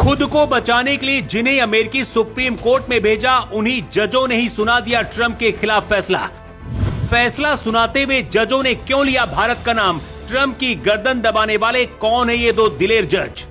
खुद को बचाने के लिए जिन्हें अमेरिकी सुप्रीम कोर्ट में भेजा, उन्हीं जजों ने ही सुना दिया ट्रंप के खिलाफ फैसला सुनाते हुए जजों ने क्यों लिया भारत का नाम? ट्रंप की गर्दन दबाने वाले कौन है ये दो दिलेर जज?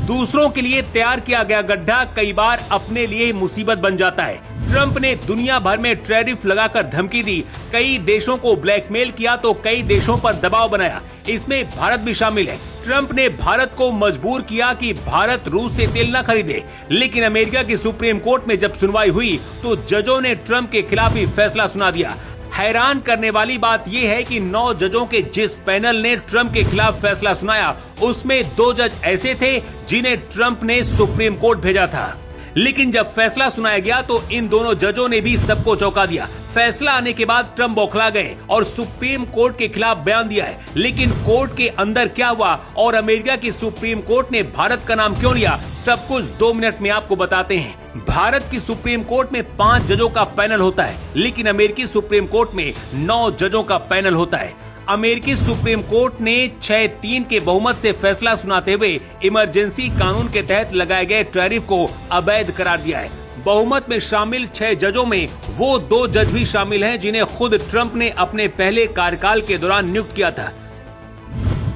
दूसरों के लिए तैयार किया गया गड्ढा कई बार अपने लिए मुसीबत बन जाता है। ट्रंप ने दुनिया भर में टैरिफ लगाकर धमकी दी, कई देशों को ब्लैकमेल किया तो कई देशों पर दबाव बनाया, इसमें भारत भी शामिल है। ट्रंप ने भारत को मजबूर किया कि भारत रूस से तेल न खरीदे, लेकिन अमेरिका की सुप्रीम कोर्ट में जब सुनवाई हुई तो जजों ने ट्रंप के खिलाफ ही फैसला सुना दिया। हैरान करने वाली बात यह है कि 9 जजों के जिस पैनल ने ट्रंप के खिलाफ फैसला सुनाया, उसमें 2 जज ऐसे थे जिन्हें ट्रंप ने सुप्रीम कोर्ट भेजा था। लेकिन जब फैसला सुनाया गया तो इन दोनों जजों ने भी सबको चौंका दिया। फैसला आने के बाद ट्रंप बौखला गए और सुप्रीम कोर्ट के खिलाफ बयान दिया है। लेकिन कोर्ट के अंदर क्या हुआ और अमेरिका की सुप्रीम कोर्ट ने भारत का नाम क्यों लिया, सब कुछ 2 मिनट में आपको बताते हैं। भारत की सुप्रीम कोर्ट में 5 जजों का पैनल होता है, लेकिन अमेरिकी सुप्रीम कोर्ट में 9 जजों का पैनल होता है। अमेरिकी सुप्रीम कोर्ट ने 6-3 के बहुमत से फैसला सुनाते हुए इमरजेंसी कानून के तहत लगाए गए टैरिफ को अवैध करार दिया है। बहुमत में शामिल 6 जजों में वो 2 जज भी शामिल हैं जिन्हें खुद ट्रंप ने अपने पहले कार्यकाल के दौरान नियुक्त किया था।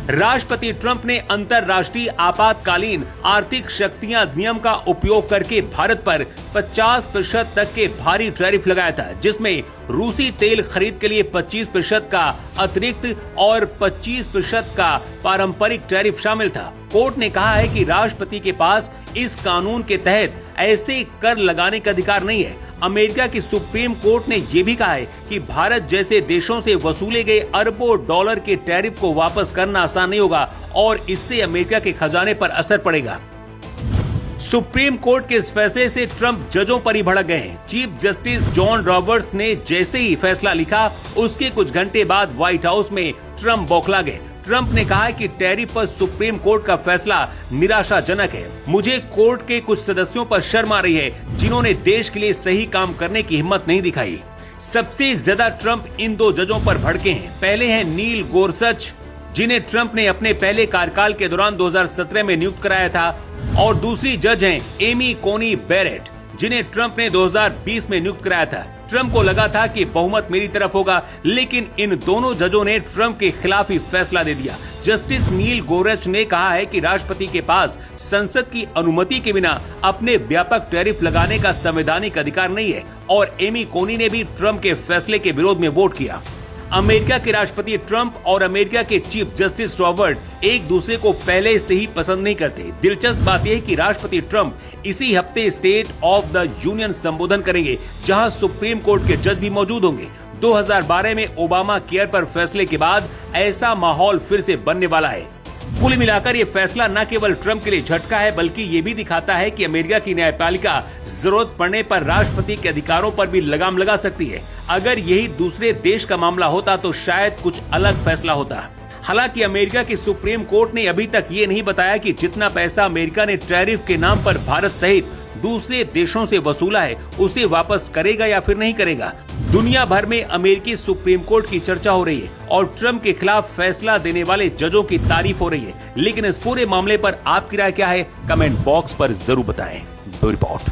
राष्ट्रपति ट्रंप ने अंतर्राष्ट्रीय आपातकालीन आर्थिक शक्तियां अधिनियम का उपयोग करके भारत पर 50% तक के भारी टैरिफ लगाया था, जिसमें रूसी तेल खरीद के लिए 25% का अतिरिक्त और 25% का पारंपरिक टैरिफ शामिल था। कोर्ट ने कहा है कि राष्ट्रपति के पास इस कानून के तहत ऐसे कर लगाने का अधिकार नहीं है। अमेरिका की सुप्रीम कोर्ट ने यह भी कहा है कि भारत जैसे देशों से वसूले गए अरबों डॉलर के टैरिफ को वापस करना आसान नहीं होगा और इससे अमेरिका के खजाने पर असर पड़ेगा। सुप्रीम कोर्ट के इस फैसले से ट्रंप जजों पर ही भड़क गए हैं। चीफ जस्टिस जॉन रॉबर्ट्स ने जैसे ही फैसला लिखा, उसके कुछ घंटे बाद व्हाइट हाउस में ट्रंप बौखला गए। ट्रंप ने कहा कि टैरिफ पर सुप्रीम कोर्ट का फैसला निराशाजनक है। मुझे कोर्ट के कुछ सदस्यों पर शर्म आ रही है जिन्होंने देश के लिए सही काम करने की हिम्मत नहीं दिखाई। सबसे ज्यादा ट्रंप इन 2 जजों पर भड़के हैं। पहले हैं नील गोरसच, जिन्हें ट्रंप ने अपने पहले कार्यकाल के दौरान 2017 में नियुक्त कराया था, और दूसरी जज हैं एमी कोनी बैरेट, जिन्हें ट्रंप ने 2020 में नियुक्त कराया था। ट्रंप को लगा था कि बहुमत मेरी तरफ होगा, लेकिन इन दोनों जजों ने ट्रंप के खिलाफ ही फैसला दे दिया। जस्टिस नील गोरच ने कहा है कि राष्ट्रपति के पास संसद की अनुमति के बिना अपने व्यापक टैरिफ लगाने का संवैधानिक अधिकार नहीं है, और एमी कोनी ने भी ट्रंप के फैसले के विरोध में वोट किया। अमेरिका के राष्ट्रपति ट्रंप और अमेरिका के चीफ जस्टिस रॉबर्ट एक दूसरे को पहले से ही पसंद नहीं करते। दिलचस्प बात यह है कि राष्ट्रपति ट्रंप इसी हफ्ते स्टेट ऑफ द यूनियन संबोधन करेंगे, जहां सुप्रीम कोर्ट के जज भी मौजूद होंगे। 2012 में ओबामा केयर पर फैसले के बाद ऐसा माहौल फिर से बनने वाला है। कुल मिलाकर ये फैसला न केवल ट्रंप के लिए झटका है, बल्कि ये भी दिखाता है कि अमेरिका की न्यायपालिका जरूरत पड़ने पर राष्ट्रपति के अधिकारों पर भी लगाम लगा सकती है। अगर यही दूसरे देश का मामला होता तो शायद कुछ अलग फैसला होता। हालांकि अमेरिका की सुप्रीम कोर्ट ने अभी तक ये नहीं बताया कि जितना पैसा अमेरिका ने टैरिफ के नाम पर भारत सहित दूसरे देशों से वसूला है, उसे वापस करेगा या फिर नहीं करेगा। दुनिया भर में अमेरिकी सुप्रीम कोर्ट की चर्चा हो रही है और ट्रंप के खिलाफ फैसला देने वाले जजों की तारीफ हो रही है। लेकिन इस पूरे मामले पर आपकी राय क्या है, कमेंट बॉक्स पर जरूर बताएं। Bureau report.